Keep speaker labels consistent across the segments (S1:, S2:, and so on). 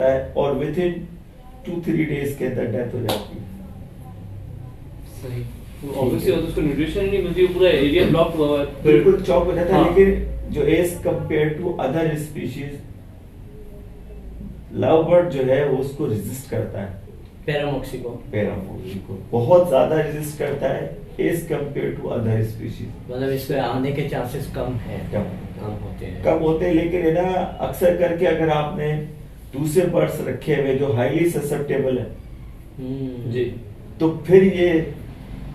S1: है और with in 2-3 days के अंदर डेथ हो जाती है।
S2: सही। ऑब्वियसली उसको न्यूट्रिशन नहीं मिलती, पूरा एरिया ब्लॉक हुआ हुआ है,
S1: बिल्कुल चौक हो जाता है।
S2: हाँ।
S1: लेकिन जो as compare to other species love bird जो है वो उसको रेजिस्ट करता है,
S3: पैरामॉक्सी को
S1: बहुत ज्यादा रेजिस्ट करता है as compare to other species.
S3: मतलब इसमें आने के चांसेस कम है,
S1: कम
S3: कम
S1: होते हैं। लेकिन है ना, अक्सर करके अगर आपने दूसरे बर्ड्स रखे हुए जो हाईली ससेप्टेबल है
S3: जी,
S1: तो फिर ये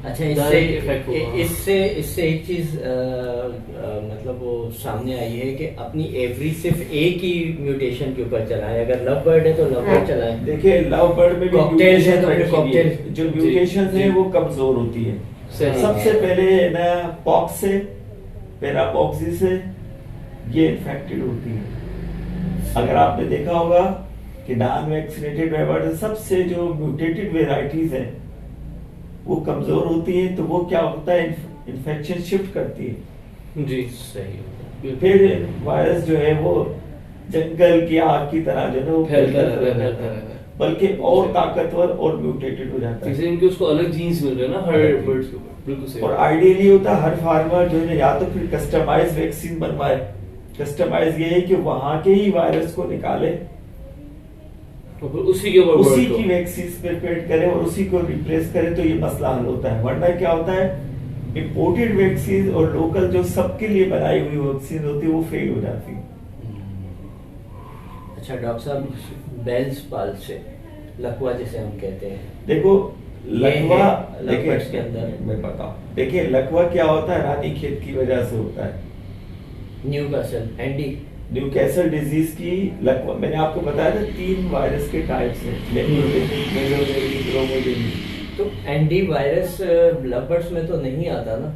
S3: अच्छा इससे एक चीज मतलब वो सामने आई है कि अपनी एवरी सिर्फ एक ही म्यूटेशन के ऊपर चलाए। अगर लव बर्ड है तो लव बर्ड चलाए।
S1: देखिए लव बर्ड में भी
S3: कॉकटेल है तो
S1: म्यूटेशन
S3: कॉकटेल
S1: जो म्यूटेशन है वो कमजोर होती है। सबसे पहले ना पॉक्स से, पैरापॉक्सी से ये इन्फेक्टेड होती है। अगर आपने देखा होगा कि नॉन वैक्सीनेटेड बर्ड सबसे जो म्यूटेटेड वेराइटीज हैं वो कमजोर होती है, तो वो क्या होता है इन्फेक्शन शिफ्ट करती है।
S2: जी सही।
S1: फिर वायरस जो है वो जंगल की आग की तरह जो है वो
S2: फैलता रहता है,
S1: बल्कि और ताकतवर और म्यूटेटेड हो जाता है।
S2: जैसे इनके उसको अलग जीन्स मिल रहे हैं ना हर बर्ड्स के ऊपर। बिल्कुल सही।
S1: और आइडियली होता है हर फार्मर जो है या तो फिर कस्टमाइज वैक्सीन बनवाए। कस्टमाइज ये है कि वहां के ही वायरस को निकाले,
S2: उसी के ऊपर
S1: उसी की वैक्सीन प्रिपेयर करे और उसी को रिप्लेस करे, तो ये मसला हल होता है। वरना क्या होता है, इंपोर्टेड वैक्सीन और लोकल जो सबके लिए बनाई हुई वैक्सीन होती है वो फेल हो जाती है।
S3: अच्छा डॉक्टर साहब, बेल्स पाल से लकवा जिसे हम कहते हैं,
S1: देखो लकवा
S3: देखिए के अंदर
S1: मैं बताऊं, देखिए लकवा क्या होता है, रानी खेत की वजह से होता है। न्यूकैसल डिजीज की लकवा, मैंने आपको बताया था 3 वायरस के टाइप्स हैं,
S3: तो एंडी वायरस लव बर्ड्स में तो नहीं आता ना?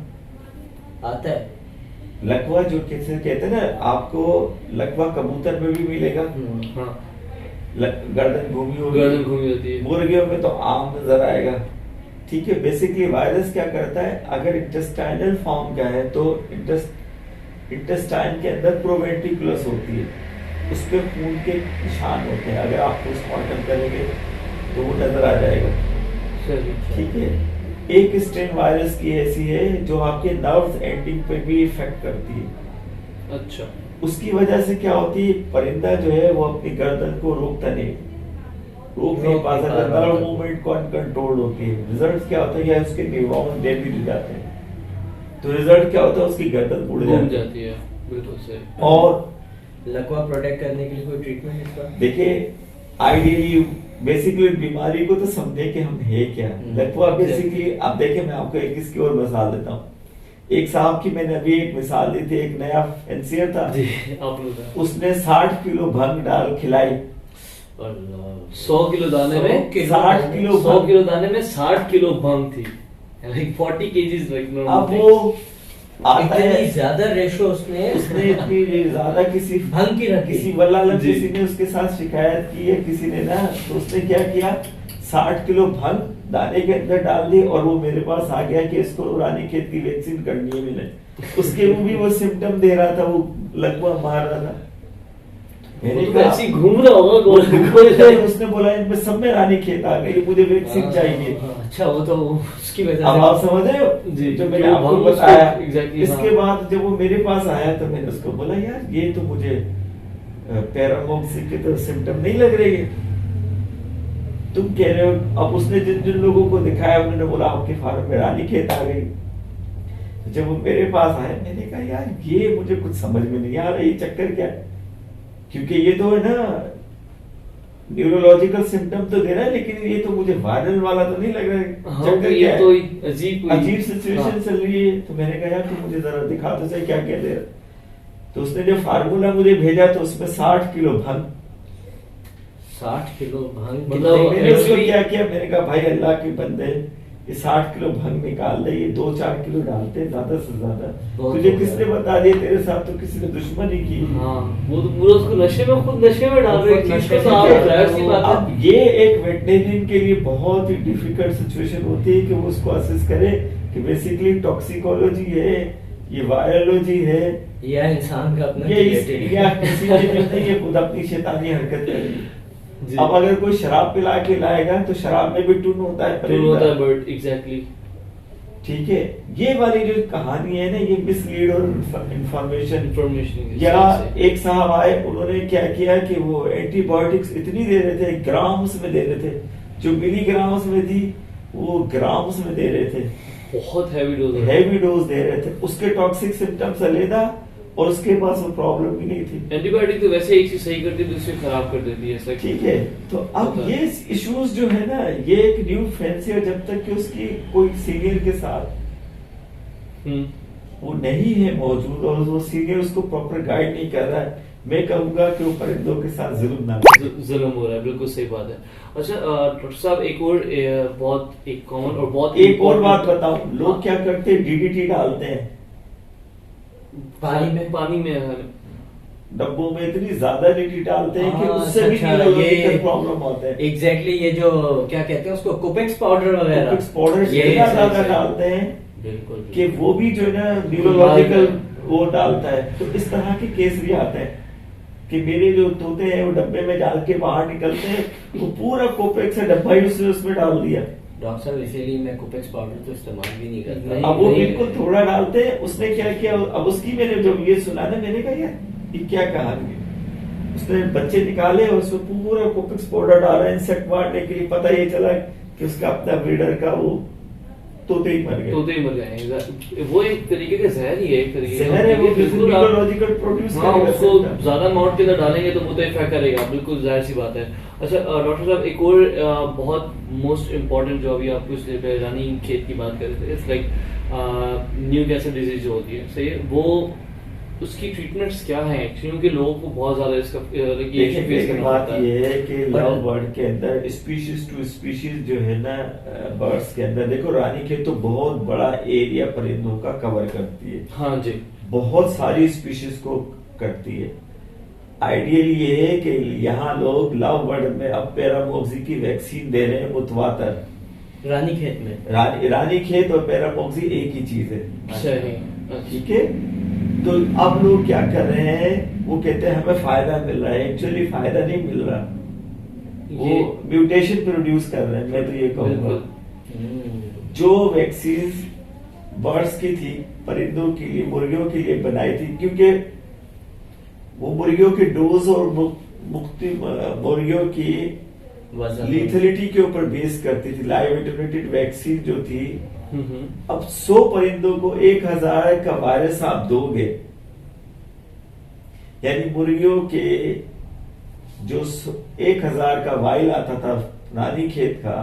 S3: आता है
S1: लकवा जो कैसे कहते हैं ना, आपको लकवा कबूतर में भी मिलेगा।
S2: हाँ।
S1: गर्दन घूमी
S2: होती है।
S1: मुर्गियों में तो आम नजर आएगा। ठीक है, बेसिकली वायरस क्या करता है, अगर इंटेस्टाइनल फॉर्म का है तो इंटेस्टाइन के अंदर प्रोवेंट्रिकुलस होती है, उस पे खून के निशान होते हैं। अगर आप पोस्टमार्टम करेंगे तो वो नजर आ जाएगा। ठीक है, एक स्ट्रेन वायरस की ऐसी है जो आपके नर्व्स एंडिंग पे भी इफेक्ट करती है।
S2: अच्छा।
S1: उसकी वजह से क्या होती है, परिंदा जो है वो अपनी गर्दन को रोक नहीं पाता, नर्व मूवमेंट को अनकंट्रोल्ड होती है। रिजल्ट क्या होता है, या उसके न्यूरॉन डेड हो जाते हैं, तो रिजल्ट क्या होता है, उसकी गर्दन उड़
S2: जाती है। बिल्कुल सही।
S1: और
S3: लकवा प्रोटेक्ट करने के लिए कोई ट्रीटमेंट इसका?
S1: देखिए आइडियली बेसिकली बीमारी को तो समझे कि हम है क्या। लकवा बेसिकली, अब देखिए मैं आपको एक इसकी और मिसाल देता हूँ। एक साहब की मैंने अभी एक मिसाल दी थी, एक नया फैंसियर था, उसने 60 किलो भंग डाल खिलाई।
S2: 100 किलो दाने में
S1: 60 किलो
S2: 100 किलो दाने में 60 किलो भंग थी, लाइक 40 केजीज।
S1: अब वो आता है
S3: ज्यादा रेशो उसने
S1: इतनी ज्यादा किसी
S3: भंग की रखी,
S1: किसी वल्लालम किसी ने उसके साथ शिकायत की है किसी ने ना, तो उसने क्या किया, 60 किलो भंग दाने के अंदर डाल दी और वो मेरे पास आ गया कि इसको रानी खेत की वैक्सीन करनी है। मैंने उसके मुंह भी वो सिम्टम दे रहा था, वो लकवा मार रहा था।
S2: मैंने कहा घूम रहा होगा
S1: उसने बोला इनमें सब में रानी खेत आ गई, मुझे वैक्सीन चाहिए।
S3: अच्छा, वो तो उसकी वजह
S1: अब आप समझ रहे हो जो मैंने आपको बताया। इसके बाद जब वो मेरे पास आया तो मैंने उसको बोला, यार ये तो मुझे पैरामॉक्सी के तो सिम्टम नहीं लग रही है, तुम कह रहे हो। अब उसने जिन जिन लोगों को दिखाया उन्होंने बोला आपके फार्म में रानी खेत आ गई। जब वो मेरे पास आए मैंने कहा यार ये मुझे कुछ समझ में नहीं आ रहा, ये चक्कर क्या है, क्योंकि ये तो है ना न्यूरोलॉजिकल सिम्टम तो दे रहा है, लेकिन ये तो मुझे वायरल वाला तो नहीं लग रहा है।
S2: चक्कर क्या है? तो
S1: अजीब सिचुएशन चल रही है। तो मैंने कहा यार तू मुझे जरा दिखा तो सही क्या कहते हैं। तो उसने जो फार्मूला मुझे भेजा तो उसमें 60 किलो भंग
S3: 60 किलो भंग
S1: मतलब मैंने उसको क्या किया, मैंने कहा भाई अल्लाह के बंदे ये 60 किलो भंग निकाल दे, ये 2-4 किलो डालते ज्यादा से ज्यादा। तुझे किसने बता दिया, तेरे साथ तो किसी ने दुश्मनी की।
S2: हाँ, वो तो पूरा उसको नशे में खुद नशे में डाल रहे।
S1: अब ये एक वेटनेरियन के लिए बहुत ही डिफिकल्ट सिचुएशन होती है कि वो उसको असेस करे कि बेसिकली टॉक्सिकोलॉजी है, ये वायरोलॉजी है,
S3: या इंसान का अपना
S1: ये या किसी ने जो नहीं, ये खुद अपनी शैतानी हरकत करेगी।
S2: जी।
S1: अब अगर कोई शराब पिला के लाएगा तो शराब में भी टून होता है,
S2: टून होता
S1: परिंदा।
S2: है बर्ड, एग्जैक्टली।
S1: ठीक है, ये वाली जो कहानी है ना, ये मिसलीड और इंफॉर्मेशन। या एक साहब आए, उन्होंने क्या किया कि वो एंटीबायोटिक्स इतनी दे रहे थे, ग्राम्स में दे रहे थे, जो मिलीग्राम्स में थी वो ग्राम्स में दे रहे थे,
S2: बहुत
S1: हैवी डोज दे रहे थे। उसके टॉक्सिक सिम्टम्स अलग और उसके पास वो प्रॉब्लम भी नहीं थी।
S2: एंटीबायोटिक तो वैसे एक चीज सही करती है, दूसरी खराब कर देती है, ऐसा।
S1: ठीक है, तो अब ये इश्यूज जो है ना, ये एक न्यू फैंसी है, जब तक कि उसकी कोई सीनियर के साथ वो नहीं है मौजूद और वो सीनियर उसको प्रॉपर गाइड नहीं कर रहा है, मैं कहूंगा कि वो परिंदों के साथ जुल्म ना करे।
S2: जुल्म हो रहा है, बिल्कुल सही बात है। अच्छा डॉक्टर साहब, एक और बहुत एक कॉमन और बहुत
S1: एक और बात बताऊं, लोग क्या करते हैं, डीडीटी डालते हैं
S2: पानी में
S1: डब्बों में, इतनी ज्यादा डीडीटी डालते हैं कि
S3: हाँ,
S1: उससे भी
S3: ये
S1: प्रॉब्लम होता है।
S3: एग्जैक्टली, ये जो क्या कहते हैं उसको, कुपेक्स पाउडर वगैरह,
S1: कुपेक्स पाउडर
S3: ये
S1: ज्यादा डालते हैं
S3: बिल्कुल
S1: कि वो भी जो है ना न्यूरोलॉजिकल वो डालता है। तो इस तरह के केस भी आते हैं कि मेरे जो तोते हैं वो डब्बे में डाल के बाहर निकलते हैं, वो पूरा कोपेक्स है डब्बा ही उसमें डाल दिया।
S3: डॉक्टर साहब, इसीलिए मैं कुपेक्स पाउडर तो इस्तेमाल भी नहीं करता।
S1: अब वो बिल्कुल थोड़ा डालते हैं। उसने क्या किया, अब उसकी मैंने जब ये सुना ना, मैंने कहा यार ये क्या कहानी है। उसने बच्चे निकाले और उसमें पूरा कोपेक्स पाउडर डाला इंसेक्ट मारने के लिए। पता ये चला कि उसका अपना ब्रीडर का वो तोते ही मर
S2: गए। वो एक तरीके का जहर ही है, एक तरीके
S1: जहर है, वो न्यूरोलॉजिकल प्रोड्यूस
S2: हाँ, उसको ज्यादा अमाउंट के अंदर डालेंगे तो वो तो इफेक्ट करेगा, बिल्कुल जाहिर सी बात है। अच्छा डॉक्टर साहब, एक और बहुत मोस्ट इम्पोर्टेंट जो अभी आप कुछ देर पहले रानी खेत की बात कर रहे थे, इट्स लाइक न्यूकैसल डिजीज जो होती है, सही है, वो उसकी ट्रीटमेंट्स क्या है एक्चुअली, क्योंकि लोगों को बहुत ज्यादा इसका फेस करना
S1: बात
S2: पड़ता है।
S1: ये है कि लव बर्ड के अंदर स्पीशीज टू स्पीशीज जो है ना, बर्ड्स के अंदर देखो, रानी खेत तो बहुत बड़ा एरिया परिंदों का कवर करती है।
S2: हाँ जी,
S1: बहुत सारी स्पीशीज को करती है। आइडियली ये है कि यहाँ लोग लव बर्ड में अब पैरामोक्सी की वैक्सीन दे रहे हैं मुतवातर।
S3: रानी खेत में
S1: रानी खेत और पैरामोक्सी एक ही चीज है।
S2: सही,
S1: ठीक है, तो अब लोग क्या कर रहे हैं, वो कहते हैं हमें फायदा मिल रहा है, एक्चुअली फायदा नहीं मिल रहा, वो म्यूटेशन प्रोड्यूस कर रहे हैं। मैं तो ये कहूंगा जो वैक्सीन बर्ड्स की थी, परिंदों के लिए, मुर्गियों के लिए बनाई थी, क्योंकि वो मुर्गियों के डोज और मुर्गियों की लीथलिटी के ऊपर बेस करती थी। लाइव एटेन्यूएटेड वैक्सीन जो थी, अब 100 परिंदों को 1000 का वायरस आप दोगे, यानी मुर्गियों के जो 1000 का वाइल आता था रानी खेत का,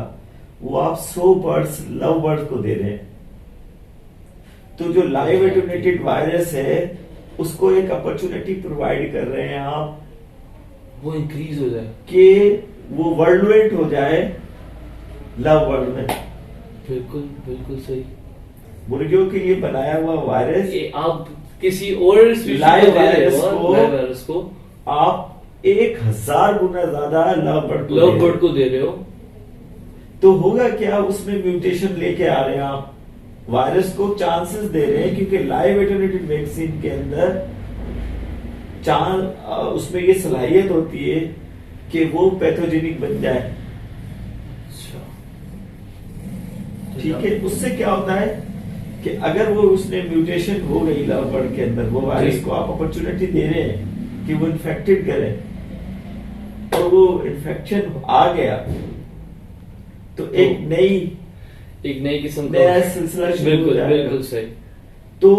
S1: वो आप 100 बर्ड्स, लव बर्ड्स को दे रहे हैं। तो जो लाइव एटेन्यूएटेड वायरस है उसको एक अपॉर्चुनिटी प्रोवाइड कर रहे हैं आप,
S2: वो इंक्रीज हो जाए
S1: कि वो वर्ल्डवेट हो जाए लव बर्ड में।
S2: बिल्कुल बिल्कुल सही।
S1: मुर्गियों के लिए बनाया हुआ वायरस
S2: आप किसी और
S1: लाइव वायरस को आप 1000 गुना ज्यादा लव बर्ड
S2: को दे रहे हो।
S1: तो होगा क्या, उसमें म्यूटेशन लेके आ रहे हैं आप, वायरस को चांसेस दे रहे हैं, क्योंकि लाइव एटेन्यूएटेड वैक्सीन के अंदर उसमें ये सलाहियत होती है कि वो पैथोजेनिक बन जाए। ठीक है, उससे क्या होता है कि अगर वो उसने म्यूटेशन हो गई लव बर्ड के अंदर, वो वायरस को आप अपॉर्चुनिटी दे रहे हैं कि वो इन्फेक्टेड करें और वो इन्फेक्शन आ गया, तो एक नई किस्म का नया सिलसिला शुरू हो जाएगा।
S2: बिल्कुल सही।
S1: तो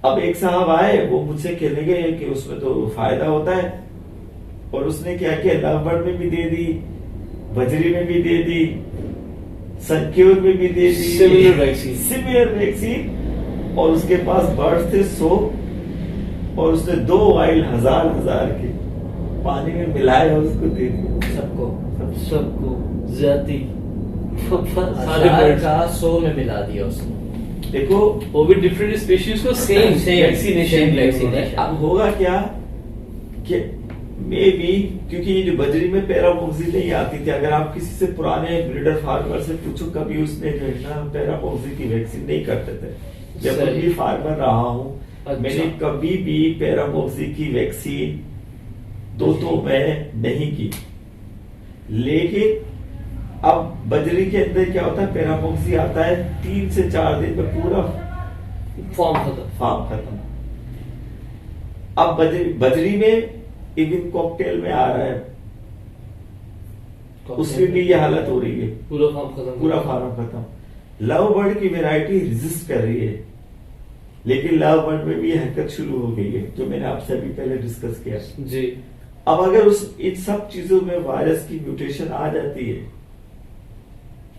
S1: अब एक साहब आए, वो मुझसे कहने गए कि उसमें तो फायदा होता है, और उसने क्या किया, लव बर्ड में भी दे दी, बजरी में भी दे दी, सनक्योर में भी दे दी, सिमिलर वैक्सीन, और उसके पास बर्ड्स थे 100, और उसने 2 वाइल 1000 के पानी में मिलाए और उसको दे दिया
S2: सबको जाती
S3: सारे बर्ड का 100 में मिला दिया उसने।
S1: देखो,
S2: वो भी डिफरेंट स्पीशीज को सेम वैक्सीनेशन।
S1: अब होगा क्या कि मे बी, क्योंकि ये जो बजरी में पैरामोक्सी नहीं आती थी, अगर आप किसी से पुराने ब्रीडर फार्मर से पूछो, कभी उसने जो है ना पैरामोक्सी की वैक्सीन नहीं करते थे। जब मैं भी फार्मर रहा हूँ, मैंने कभी भी पैरामोक्सी की वैक्सीन तोतों में नहीं की। लेकिन अब बजरी के अंदर क्या होता है, पैरामोक्सी आता है 3 से 4 दिन में पूरा फॉर्म खत्म। अब बजरी में इवन कॉकटेल में आ रहा है, उसमें भी ये हालत हो रही है,
S2: पूरा फॉर्म
S1: खत्म। लव बर्ड की वैरायटी रेजिस्ट कर रही है, लेकिन लव बर्ड में भी ये हरकत शुरू हो गई है, जो मैंने आपसे अभी पहले डिस्कस किया
S2: जी।
S1: अब अगर इन सब चीजों में वायरस की म्यूटेशन आ जाती है,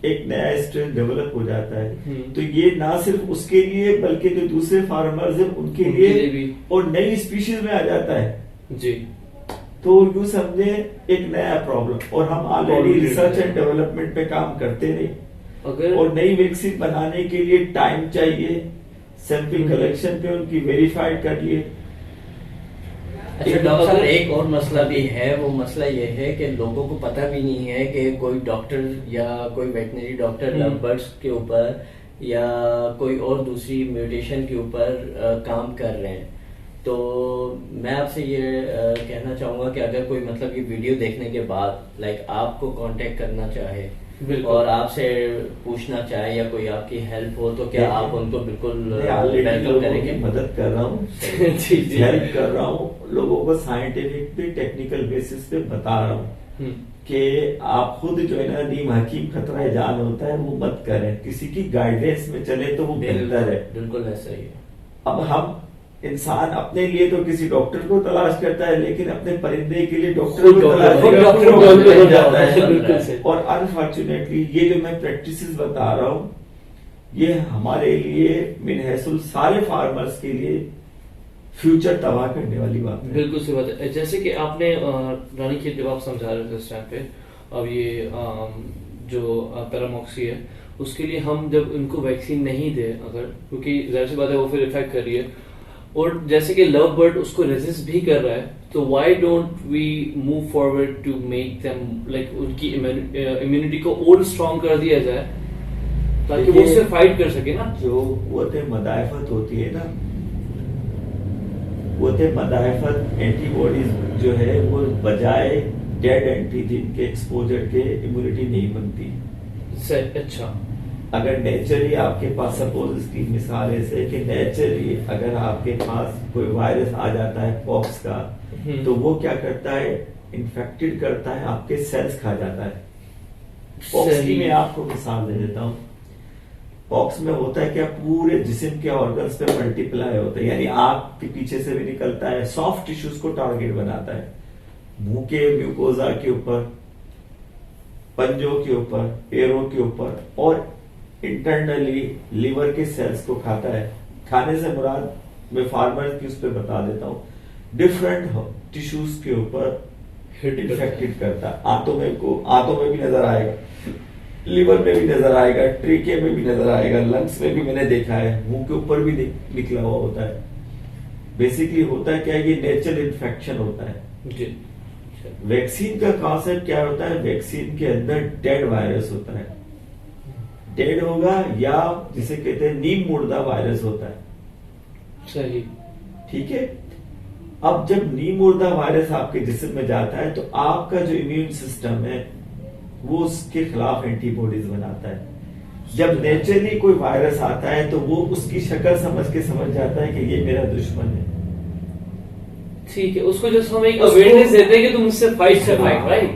S1: एक नया स्ट्रेन डेवलप हो जाता है, तो ये ना सिर्फ उसके लिए बल्कि जो दूसरे फार्मर्स हैं उनके लिए
S2: भी
S1: और नई स्पीशीज में आ जाता है
S2: जी।
S1: तो यूं समझे एक नया प्रॉब्लम, और हम ऑलरेडी रिसर्च एंड डेवलपमेंट पे काम करते रहे,
S2: अगर
S1: और नई वैक्सीन बनाने के लिए टाइम चाहिए, सैंपल कलेक्शन पे उनकी वेरीफाइड कर लिए।
S3: अच्छा डॉक्टर साहब, एक और मसला भी है, वो मसला ये है कि लोगों को पता भी नहीं है कि कोई डॉक्टर या कोई वेटनरी डॉक्टर लव बर्ड्स के ऊपर या कोई और दूसरी म्यूटेशन के ऊपर काम कर रहे हैं। तो मैं आपसे ये कहना चाहूंगा कि अगर कोई मतलब ये वीडियो देखने के बाद लाइक आपको कांटेक्ट करना चाहे और आपसे पूछना चाहे या कोई आपकी हेल्प हो, तो क्या आप उनको बिल्कुल वेलकम करेंगे?
S1: मदद कर रहा हूँ हेल्प कर रहा हूँ लोगों को, साइंटिफिक पे टेक्निकल बेसिस पे बता रहा हूँ कि आप खुद जो है ना, नीम हकीम खतरा जान होता है, वो मत करें, किसी की गाइडेंस में चले तो वो बेहतर है।
S3: बिल्कुल ऐसा ही है।
S1: अब हम इंसान अपने लिए तो किसी डॉक्टर को तलाश करता है, लेकिन अपने परिंदे के लिए डॉक्टर को तलाश जाता है। और अनफॉर्चुनेटली ये जो मैं प्रैक्टिसेस बता रहा हूँ, ये हमारे लिए मिनहसुल सारे फार्मर्स के लिए फ्यूचर तबाह करने वाली बात है।
S2: बिल्कुल सी बात है। जैसे कि आपने रानीखेत जब आप समझा रहे थे उस टाइम पे, अब ये जो पैरामॉक्सी है उसके लिए हम जब उनको वैक्सीन नहीं दे, अगर, क्योंकि जाहिर सी बात है वो फिर इफेक्ट कर रही है, और जैसे कि लव बर्ड उसको रेजिस्ट भी कर रहा है, तो why don't we move forward to make them like उनकी इम्यूनिटी को और स्ट्रॉन्ग कर दिया जाए ताकि वो उससे फाइट कर सके ना।
S1: जो कुव्वत मदायफत होती है ना, कुव्वत मदायफत एंटीबॉडीज जो है वो बजाय डेड एंटीजन के एक्सपोजर के इम्यूनिटी नहीं बनती।
S2: अच्छा,
S1: अगर नेचुरली आपके पास, सपोज इसकी मिसाल ऐसे कि नेचुरली अगर आपके पास कोई वायरस आ जाता है पॉक्स का, तो वो क्या करता है, इन्फेक्टेड करता है, आपके सेल्स खा जाता है। पॉक्स की मैं आपको मिसाल दे देता हूँ। पॉक्स में होता है क्या, पूरे जिस्म के ऑर्गन्स पे मल्टीप्लाई होता है, यानी आंख के पीछे से भी निकलता है, सॉफ्ट टिश्यूज को टारगेट बनाता है, मुंह के म्यूकोजा के ऊपर, पंजों के ऊपर, पैरों के ऊपर, और इंटरनली लिवर के सेल्स को खाता है। खाने से मुराद मैं फार्मर की उस पर बता देता हूँ, डिफरेंट टिश्यूज के ऊपर इन्फेक्टेड करता है। आंतों में भी नजर आएगा, लिवर में भी नजर आएगा, ट्रीके में भी नजर आएगा, लंग्स में भी मैंने देखा है, मुंह के ऊपर भी निकला हुआ होता है। बेसिकली होता है क्या, ये नेचुरल इन्फेक्शन होता है जी। वैक्सीन का कॉन्सेप्ट क्या होता है, वैक्सीन के अंदर डेड वायरस होता है, डेड होगा, या जिसे कहते हैं नीम मुर्दा वायरस होता है।
S2: सही,
S1: ठीक है। अब जब नीम मुर्दा वायरस आपके जिस्म में जाता है, तो आपका जो इम्यून सिस्टम है वो उसके खिलाफ एंटीबॉडीज बनाता है। जब नेचुरली कोई वायरस आता है, तो वो उसकी शक्ल समझ जाता है कि ये मेरा दुश्मन है।
S2: ठीक है, उसको जस्ट हम एक अवेयरनेस देते हैं कि तुम मुझसे फाइट कर रहे हो, राइट।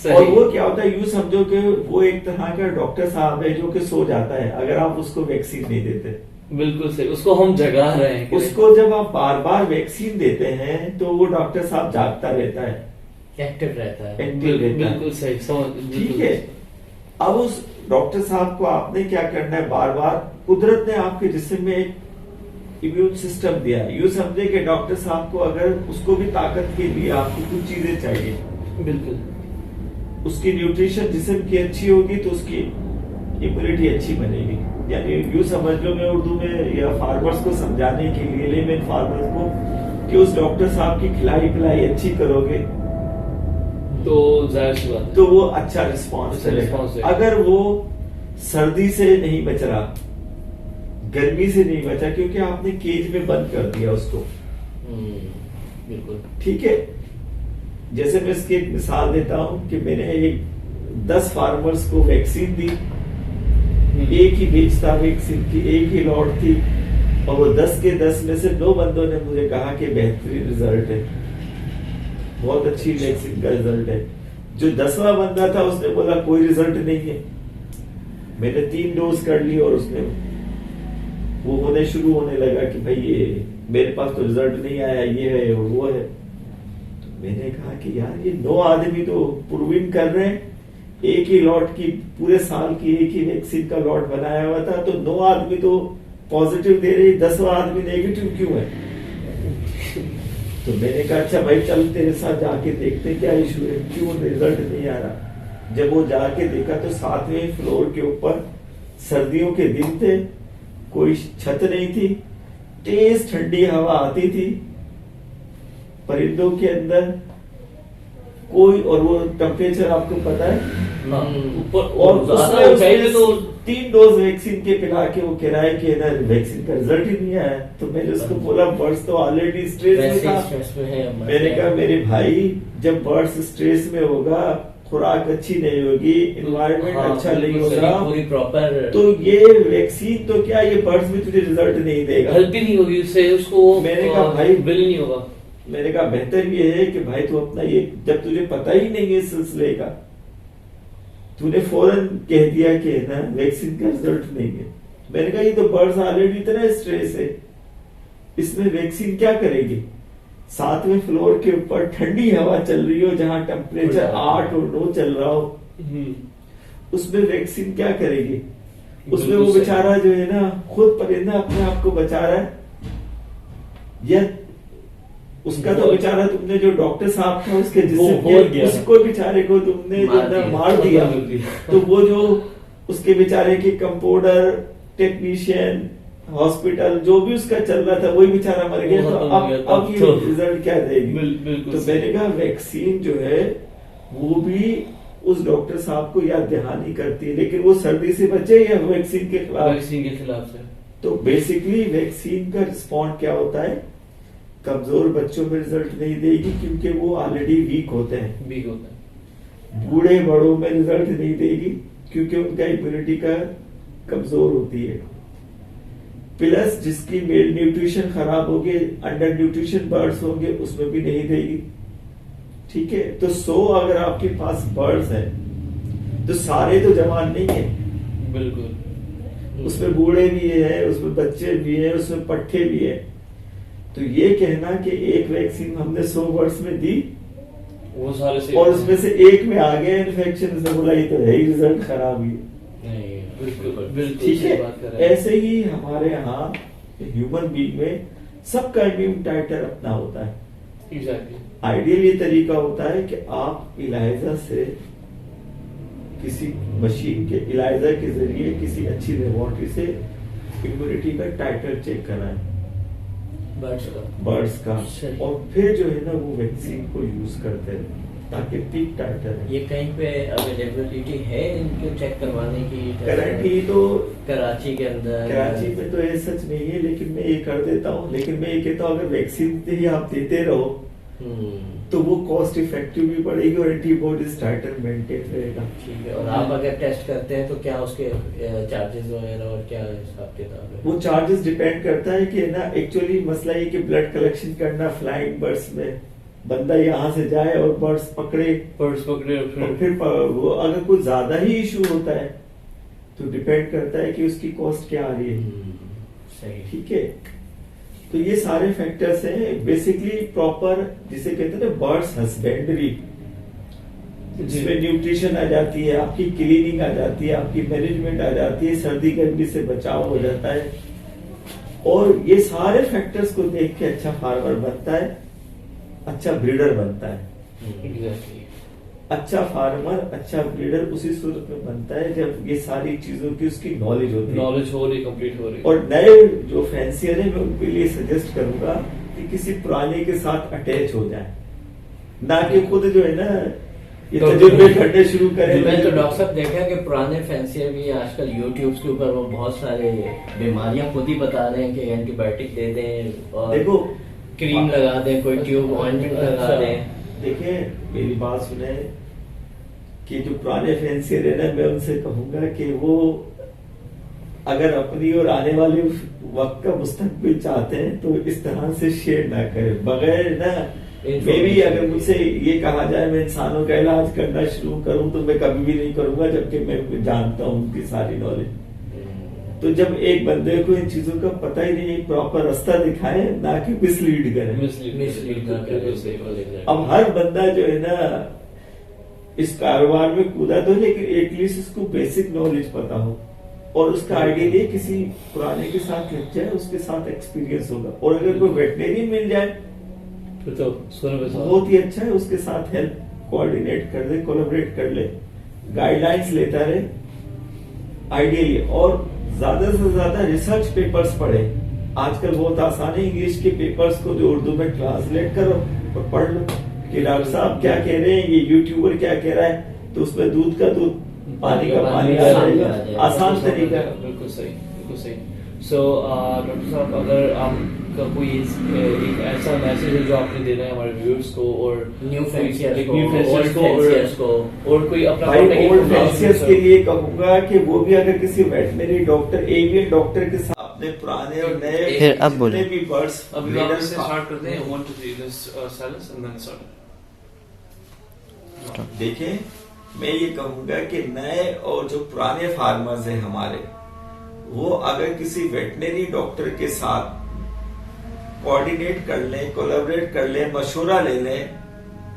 S1: और वो क्या होता है, यूं समझो कि वो एक तरह का डॉक्टर साहब है जो कि सो जाता है अगर आप उसको वैक्सीन नहीं देते।
S2: बिल्कुल सही, उसको हम जगा रहे हैं।
S1: उसको जब आप बार बार वैक्सीन देते हैं तो वो डॉक्टर साहब जागता रहता है,
S3: एक्टिव रहता है।
S2: बिल्कुल सही,
S1: ठीक है। अब उस डॉक्टर साहब को आपने क्या करना है, बार बार कुदरत ने आपके जिस्म में एक इम्यून सिस्टम दिया है। यूं समझे कि डॉक्टर साहब को अगर उसको भी ताकत के लिए आपको कुछ चीजें चाहिए,
S2: बिल्कुल, उसकी
S1: न्यूट्रिशन जिस्म की अच्छी होगी तो उसकी इम्यूनिटी अच्छी बनेगी। यानी यूं समझ लो, मैं उर्दू में या फार्मर्स को समझाने के लिए, लेमन फार्मर्स को, कि उस डॉक्टर साहब की खिलाई पिलाई अच्छी करोगे
S2: तो जाहिर सी बात है,
S1: तो वो अच्छा रिस्पॉन्स चलेगा। अगर वो सर्दी से नहीं बच रहा, गर्मी से नहीं बचा, क्योंकि आपने केज में बंद कर दिया उसको,
S3: बिल्कुल
S1: ठीक है। जैसे मैं इसकी एक मिसाल देता हूँ कि मैंने एक 10 फार्मर्स को वैक्सीन दी, एक ही बेचता वैक्सीन की, एक ही लॉट थी, और वो 10 के 10 में से 2 बंदों ने मुझे कहा कि बेहतरीन रिजल्ट है, बहुत अच्छी वैक्सीन का रिजल्ट है। जो 10वां बंदा था उसने बोला कोई रिजल्ट नहीं है। मैंने 3 डोज कर ली और उसने वो होने शुरू होने लगा कि भाई ये मेरे पास तो रिजल्ट नहीं आया, ये है और वो है। तो मैंने कहा कि यार ये 9 आदमी तो प्रूविंग कर रहे हैं, एक ही लॉट की पूरे साल की एक ही वैक्सीन का लॉट बनाया हुआ था, तो 9 आदमी तो पॉजिटिव दे रहे, 10वां आदमी नेगेटिव क्यों है? तो मैंने कहा अच्छा भाई चल तेरे साथ जाके देखते क्या इशू है, क्यों रिजल्ट नहीं आ रहा। जब वो जाके देखा तो 7वें फ्लोर के ऊपर सर्दियों के दिन थे, कोई छत नहीं थी, तेज ठंडी हवा आती थी, परिंदों के अंदर कोई, और वो टेम्परेचर आपको पता है
S2: ऊपर,
S1: और
S2: उसमें तो
S1: 3 डोज वैक्सीन के पिला के वो किराए के ना वैक्सीन का रिजल्ट ही नहीं आया। तो मैंने उसको बोला बर्ड्स तो ऑलरेडी स्ट्रेस में था। मैंने कहा मेरे भाई जब बर्ड्स स्ट्रेस में होगा, खुराक अच्छी नहीं होगी, इन्वायरमेंट अच्छा नहीं होगा,
S3: पूरी प्रॉपर,
S1: तो ये वैक्सीन तो क्या ये बर्ड्स में तुझे रिजल्ट नहीं देगा,
S2: हेल्प ही नहीं होगी उससे, उसको
S1: मैंने कहा भाई
S2: बिल ही नहीं होगा।
S1: मैंने कहा बेहतर ये है कि भाई तू अपना ये, जब तुझे पता ही नहीं है इस सिलसिले का, तूने फौरन कह दिया कि ना वैक्सीन का रिजल्ट नहीं है। मैंने कहा ये तो बर्ड्स ऑलरेडी इतना स्ट्रेस है, इसमें वैक्सीन क्या करेगी? 7वें फ्लोर के ऊपर ठंडी हवा चल रही हो, जहां टेम्परेचर 8 और 9 चल रहा हो, उसमें वैक्सीन क्या करेगी? उसमें वो बेचारा जो है ना खुद परिंदा अपने आप को बचा रहा है, या उसका तो बेचारा तुमने जो डॉक्टर साहब था उसके जिससे उसको बेचारे को तुमने मार दिया। तो वो जो उसके बेचारे के कंपाउंडर, टेक्नीशियन, हॉस्पिटल जो भी उसका चल रहा था वही बेचारा मर गया। तो अब ये रिजल्ट क्या देगी? तो मैंने कहा वैक्सीन जो है वो भी उस डॉक्टर साहब को याद ध्यान ही करती है, लेकिन वो सर्दी से बचे या वैक्सीन के
S2: खिलाफ से।
S1: तो बेसिकली वैक्सीन का रिस्पॉन्ड क्या होता है? कमजोर बच्चों में रिजल्ट नहीं देगी क्योंकि वो ऑलरेडी वीक होते हैं। बूढ़े बड़ों में रिजल्ट नहीं देगी क्योंकि उनका इम्यूनिटी का कमजोर होती है। प्लस जिसकी मेल न्यूट्रिशन खराब होगी, अंडर न्यूट्रिशन बर्ड्स होंगे, उसमें भी नहीं देगी। ठीक है, तो 100 अगर आपके पास बर्ड्स हैं तो सारे तो जवान नहीं है,
S2: बिल्कुल
S1: उसमें बूढ़े भी है, उसमें बच्चे भी है, उसमें पट्टे भी है। तो ये कहना कि एक वैक्सीन हमने 100 बर्ड्स में दी
S2: वो सारे से,
S1: और उसमें से एक में आ गया इन्फेक्शन, से बोला ये तो है ही रिजल्ट खराब ही। ठीक है, ऐसे ही हमारे यहाँ ह्यूमन बीइंग में सबका इम्यून टाइटर अपना होता है।
S2: एग्जैक्टली।
S1: आइडियल ये तरीका होता है कि आप इलाइजा से, किसी मशीन के इलाइजा के जरिए किसी अच्छी लेबोरेटरी से इम्यूनिटी का टाइटर चेक कराएं बर्ड्स का, और फिर जो है ना वो वैक्सीन को यूज करते हैं ताकि पीक टाइटर है।
S3: ये कहीं पे अवेलेबिलिटी है इनको चेक करवाने की?
S1: करंटली तो
S3: कराची के अंदर,
S1: कराची में तो ये सच नहीं है, लेकिन मैं ये कर देता हूँ। लेकिन मैं ये कहता हूँ अगर वैक्सीन ही आप देते रहो तो वो कॉस्ट इफेक्टिव भी पड़ेगी और एंटीबॉडीज टाइटर मेंटेन रहेगा।
S3: ठीक है, और आप अगर टेस्ट करते हैं तो क्या उसके चार्जेस वगैरह और क्या हिसाब किताब है?
S1: वो चार्जेस डिपेंड करता है कि ना, एक्चुअली मसला ये कि ब्लड कलेक्शन करना फ्लाइंग बर्ड्स में, बंदा यहाँ से जाए और बर्ड्स पकड़े
S2: और
S1: फिर वो अगर कुछ ज्यादा ही इशू होता है तो डिपेंड करता है कि उसकी कॉस्ट क्या आ रही है।
S3: सही,
S1: ठीक है, तो ये सारे फैक्टर्स हैं बेसिकली प्रॉपर, जिसे कहते हैं ना बर्ड्स हस्बेंड्री, जिसमें न्यूट्रिशन आ जाती है, आपकी क्लीनिंग आ जाती है, आपकी मैनेजमेंट आ जाती है, सर्दी गर्मी से बचाव हो जाता है, और ये सारे फैक्टर्स को देख के अच्छा फार्मर बनता है, अच्छा ब्रीडर बनता है। अच्छा फार्मर, अच्छा ब्रीडर उसी सूरत में बनता है जब ये सारी चीजों की उसकी नॉलेज होती है,
S2: नॉलेज हो रही, कंप्लीट हो रही।
S1: और नए जो फैंसियर है मैं उनके लिए सजेस्ट करूंगा कि किसी पुराने के साथ अटैच हो जाए, ना कि खुद जो है ना ये तजुर्बे करने शुरू करें।
S3: मैं तो डॉक्टर साहब देखा कि पुराने फैंसियर भी आजकल यूट्यूब के ऊपर वो बहुत सारे बीमारियां खुद ही बता रहे हैं कि एंटीबायोटिक दे दें और
S1: देखो
S3: क्रीम लगा दें, कोई ट्यूब ऑइंटमेंट लगा दें।
S1: देखिए मेरी बात सुने कि जो पुराने फैंसियर है ना, मैं उनसे कहूंगा कि वो अगर अपनी और आने वाले वक्त का मुस्तकबिल चाहते हैं तो इस तरह से शेयर ना करें बगैर ना। मैं भी अगर मुझसे ये कहा जाए मैं इंसानों का इलाज करना शुरू करूं तो मैं कभी भी नहीं करूंगा, जबकि मैं जानता हूं उनकी सारी नॉलेज। तो जब एक बंदे को इन चीजों का पता ही नहीं, प्रॉपर रास्ता दिखाए ना कि मिसलीड करें। अब हर बंदा जो है ना इस कारोबार में कूदा तो, लेकिन एटलीस्ट इसको बेसिक नॉलेज पता हो और उसका आइडिया ये किसी पुराने के साथ लग जाए, उसके साथ एक्सपीरियंस होगा। और अगर कोई वेटनरियन मिल जाए
S2: तो
S1: बहुत ही अच्छा है, उसके साथ हेल्प कोऑर्डिनेट कर दे, कोलैबोरेट कर ले, गाइडलाइंस लेता रहे आइडियली। और ज्यादा से ज्यादा रिसर्च पेपर्स पढ़े। आजकल बहुत आसान है, इंग्लिश के पेपर्स को जो उर्दू में ट्रांसलेट करो और पढ़ लो कि डॉक्टर साहब क्या कह रहे हैं, ये यूट्यूबर क्या कह रहा है, तो उसमें दूध का दूध पानी का पानी आ जाएगा। आसान तरीका।
S2: बिल्कुल सही, बिल्कुल सही। सो डॉक्टर साहब, अगर आपका कोई एक ऐसा मैसेज है जो आपने देना है हमारे व्यूअर्स को और
S3: न्यू फैंसियर्स
S2: को और कोई अपना
S1: ओल्ड फैंसियर्स के लिए कहूंगा कि वो भी अगर किसी वेटनरी डॉक्टर, एवियन डॉक्टर के साथ अपने पुराने और नए
S3: अब बोले
S2: भी बर्ड्स से स्टार्ट करते हैं। 1 2 3 this silence and then start.
S1: देखिए मैं ये कहूंगा कि नए और जो पुराने फार्मर्स हैं हमारे, वो अगर किसी वेटनरी डॉक्टर के साथ कोऑर्डिनेट कर लें, कोलैबोरेट कर लें, मशवरा ले लें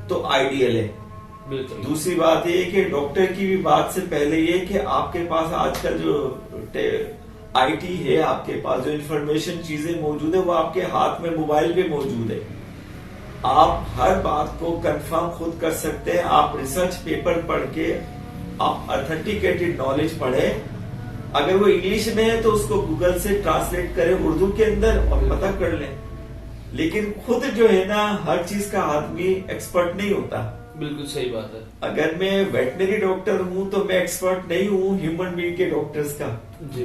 S1: तो आइडियल है। दूसरी बात ये कि डॉक्टर की भी बात से पहले ये कि आपके पास आजकल जो आईटी है, आपके पास जो इंफॉर्मेशन चीजें मौजूद है वो आपके हाथ में मोबाइल पे मौजूद है। आप हर बात को कंफर्म खुद कर सकते हैं। आप रिसर्च पेपर पढ़ के आप ऑथेंटिकेटेड नॉलेज पढ़े। अगर वो इंग्लिश में है तो उसको गूगल से ट्रांसलेट करें उर्दू के अंदर और पता कर लें। लेकिन खुद जो है ना, हर चीज का आदमी एक्सपर्ट नहीं होता।
S2: बिल्कुल सही बात है।
S1: अगर मैं वेटनरी डॉक्टर हूं तो मैं एक्सपर्ट नहीं हूं ह्यूमन बीइंग के डॉक्टर्स का।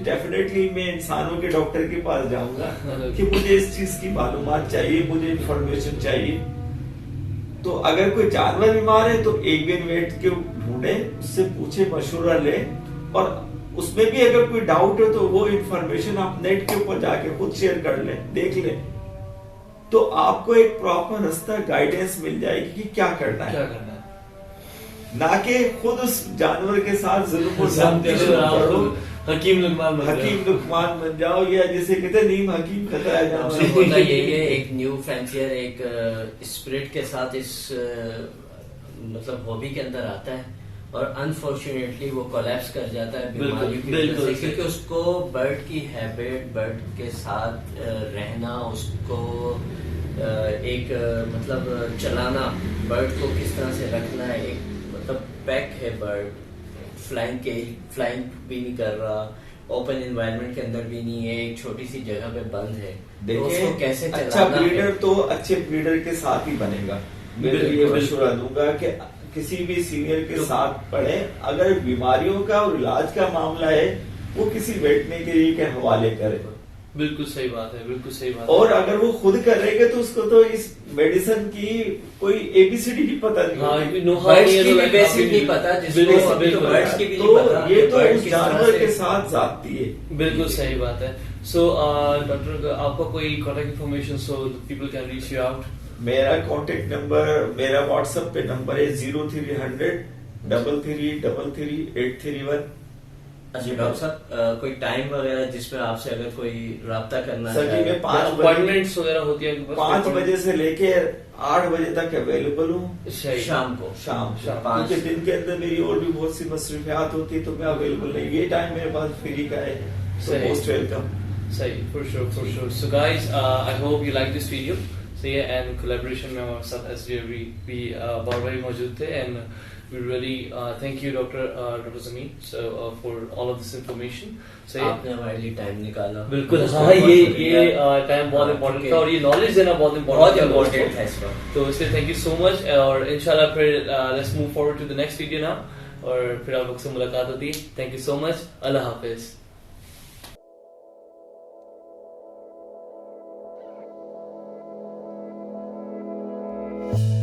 S1: डेफिनेटली मैं इंसानों के डॉक्टर के पास जाऊंगा कि मुझे इस चीज की मालूमात चाहिए, मुझे इंफॉर्मेशन चाहिए। तो अगर कोई जानवर बीमार है तो एवियन वेट के ढूंढे, उससे पूछे, मशवरा ले, और उसमें भी अगर कोई डाउट है तो वो इंफॉर्मेशन आप नेट के ऊपर जाके खुद शेयर कर लें, देख लें, तो आपको एक प्रॉपर रास्ता, गाइडेंस मिल जाएगी कि क्या करना है, ना कि खुद उस जानवर के साथ जुल्म
S2: हकीम लुकमान
S1: बन जाओ, या जैसे कहते नीम हकीम खतरा
S3: होता यही है। एक न्यू फैंसियर एक स्पिरिट के साथ इस मतलब हॉबी के अंदर आता है और अनफॉर्चुनेटली वो कोलैप्स कर जाता है बीमारियों की वजह से, क्योंकि उसको बर्ड की हैबिट, बर्ड के साथ रहना, उसको एक मतलब चलाना, बर्ड को किस तरह से रखना है, एक मतलब पैक है बर्ड, फ्लाइंग भी नहीं कर रहा, ओपन एनवायरनमेंट के अंदर भी नहीं है, एक छोटी सी जगह पे बंद है।
S1: देखिए
S3: तो कैसे
S1: अच्छा ब्रीडर तो अच्छे ब्रीडर के साथ ही बनेगा। मैं ये मशवरा दूंगा कि किसी भी सीनियर के साथ पढ़े। अगर बीमारियों का और इलाज का मामला है वो किसी वेटनरी के हवाले करे।
S2: बिल्कुल सही बात है, बिल्कुल सही बात
S1: और अगर वो खुद करेंगे तो उसको तो इस मेडिसिन की कोई एबीसीडी भी पता नहीं होती,
S3: नहीं पता,
S1: तो ये तो उस जानवर के साथ जाती है।
S2: बिल्कुल सही बात है। सो डॉक्टर, आपका कोई contact information so people can reach you out?
S1: मेरा कॉन्टेक्ट नंबर, मेरा व्हाट्सएप पे नंबर है 0300 3333 831।
S3: अच्छा डॉक्टर साहब, कोई टाइम वगैरह जिसमें आपसे अगर कोई राब्ता करना
S1: सर जी, मैं 5
S2: अपॉइंटमेंट्स वगैरह होती है
S1: 5 बजे से लेके 8 बजे तक अवेलेबल हूँ।
S3: शाम को
S1: क्योंकि दिन के अंदर मेरी और भी बहुत सी मसरूफियात होती है तो मैं अवेलेबल नहीं। ये टाइम मेरे पास फ्री का है, so most welcome.
S2: सही, for sure. So guys, I hope you like this video. सही है, एंड कोलैबोरेशन में हमारे साथ एसडीआर भी बार बार मौजूद थे, and we really thank you doctor Zameen for all of this information. सही,
S3: आपने हमारे लिए टाइम निकाला।
S2: बिल्कुल, हाँ, ये टाइम बहुत इम्पोर्टेंट था और ये नॉलेज देना बहुत इम्पोर्टेंट है, तो इसलिए थैंक यू सो मच। और इंशाल्लाह फिर let's move forward to the next video now, और फिर आप लोग से मुलाकात होती है। थैंक यू सो मच, अल्लाह हाफिज।
S4: you